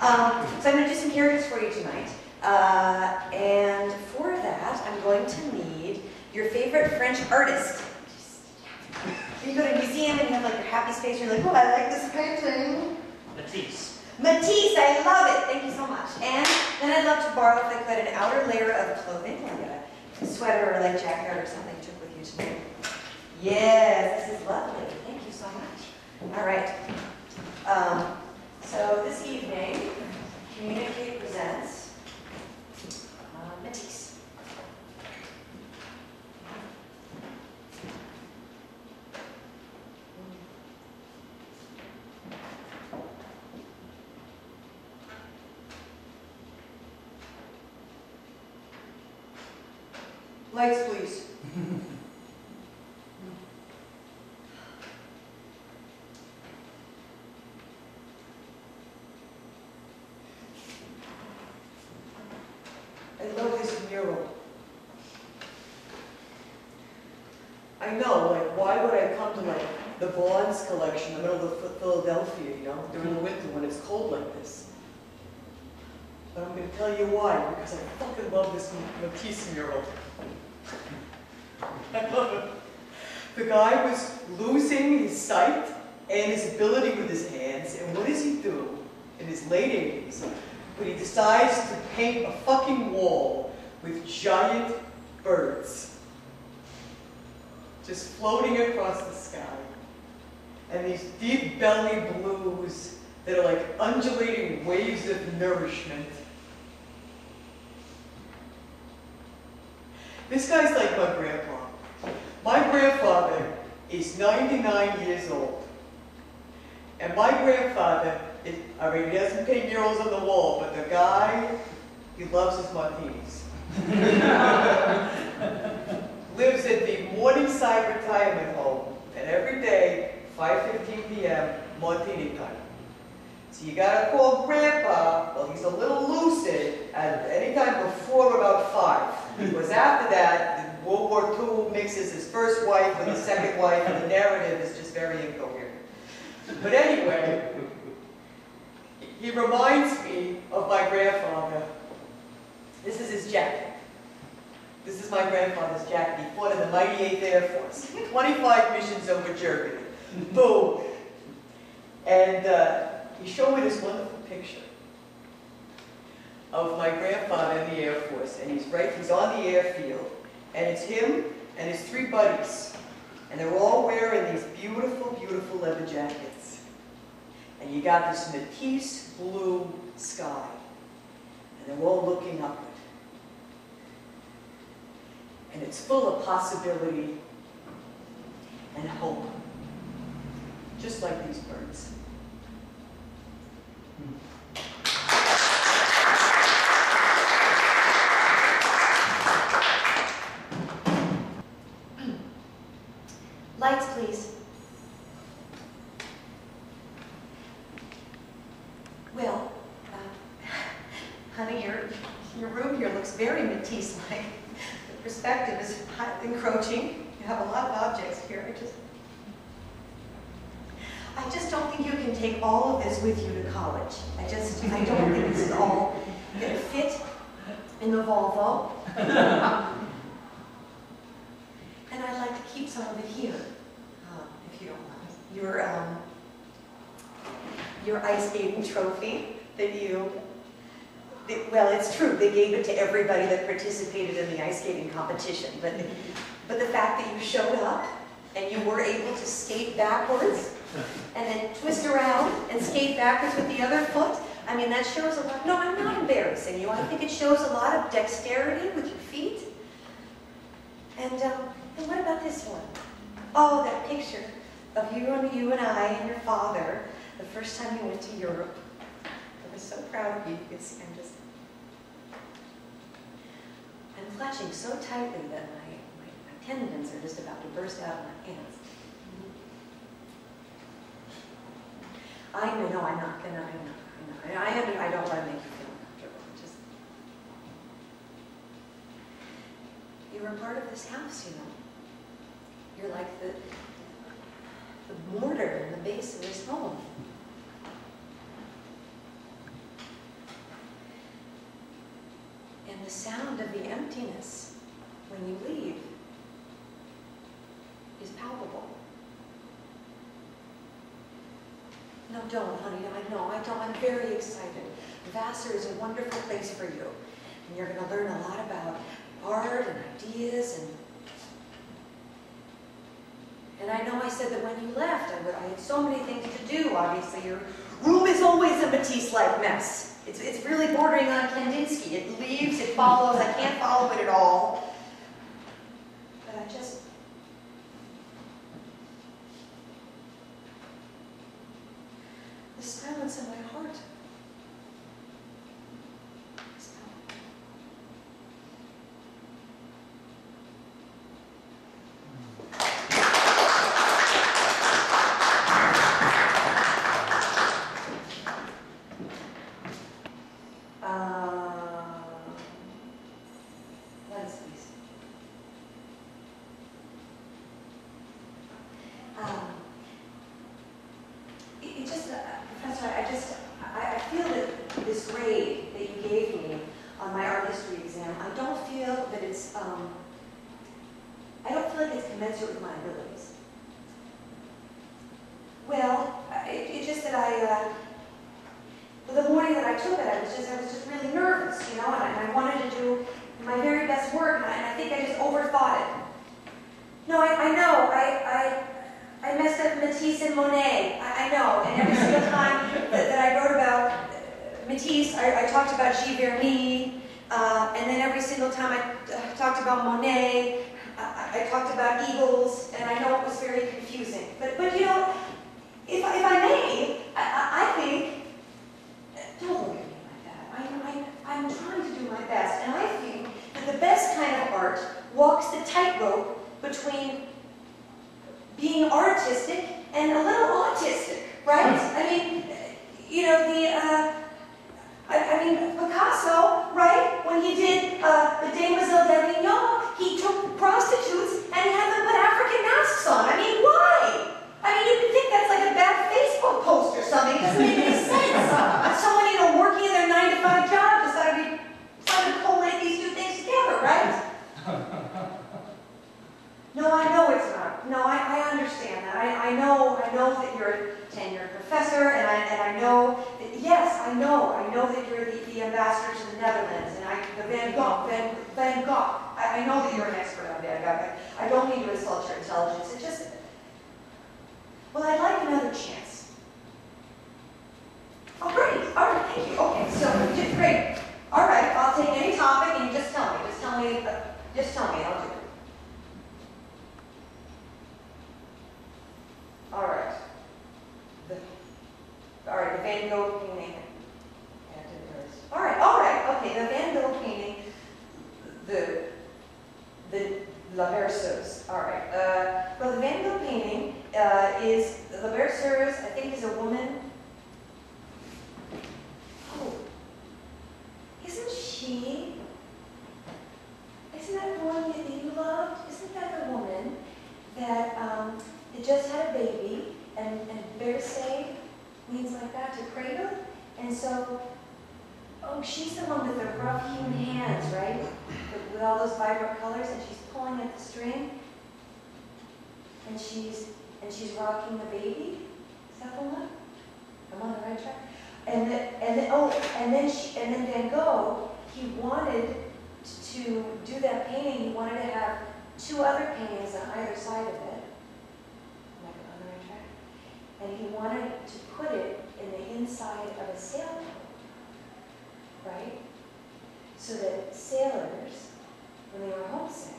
So I'm going to do some characters for you tonight. And for that, I'm going to need your favorite French artist. You go to a museum and you have like your happy space, you're like, oh, I like this painting. Matisse. Matisse, I love it. Thank you so much. And then I'd love to borrow, if I could, an outer layer of clothing, like a sweater or like jacket or something you took with you tonight. Yes, this is lovely. Thank you so much. All right. So this evening, Communikate presents Matisse. Lights, please. I love this mural. I know, like, why would I come to, like, the Bonds collection in the middle of Philadelphia, you know, during the winter when it's cold like this? But I'm going to tell you why, because I fucking love this Matisse mural. I love it. The guy was losing his sight and his ability with his hands, and what does he do in his late 80s? But he decides to paint a fucking wall with giant birds just floating across the sky. And these deep belly blues that are like undulating waves of nourishment. This guy's like my grandpa. My grandfather is 99 years old. And my grandfather, I mean, he doesn't paint murals on the wall, but the guy, he loves his martinis. Lives at the Morningside Retirement Home, and every day, 5:15 p.m., martini time. So you gotta call Grandpa, well, he's a little lucid, at any time before about 5. Because after that, World War II mixes his first wife with his second wife, and the narrative is just very incoherent. But anyway, he reminds me of my grandfather. This is his jacket. This is my grandfather's jacket. He fought in the mighty 8th Air Force. 25 missions over Germany. Boom. And he showed me this wonderful picture of my grandfather in the Air Force. And he's on the airfield. And it's him and his 3 buddies. And they're all wearing these beautiful, beautiful leather jackets. And you got this Matisse blue sky. And they're all looking upward. And it's full of possibility and hope. Just like these birds. Lights, please. Well, honey, your room here looks very Matisse-like. The perspective is encroaching. You have a lot of objects here. I just don't think you can take all of this with you to college. I don't think this is all going to fit in the Volvo. And I'd like to keep some of it here, if you don't mind. Your ice skating trophy that well, it's true, they gave it to everybody that participated in the ice skating competition, but the fact that you showed up and you were able to skate backwards and then twist around and skate backwards with the other foot, I mean, that shows a lot. No, I'm not embarrassing you. I think it shows a lot of dexterity with your feet. And what about this one? Oh, that picture of you and I and your father the first time you went to Europe. I was so proud of you. I'm clutching so tightly that my tendons are just about to burst out of my hands. I know, I'm not gonna, I don't want to make you feel uncomfortable. You're a part of this house, you know. You're like the mortar in the base of this home. And the sound of the emptiness when you leave is palpable. No, don't, honey. I know. I'm very excited. Vassar is a wonderful place for you. And you're going to learn a lot about art and ideas. And I know I said that when you left, I had so many things to do, obviously. Your room is always a Matisse-like mess. It's really bordering on Kandinsky. It leaves, it follows. I can't follow it at all. But I just... the silence in my heart. So that sailors, when they were homesick,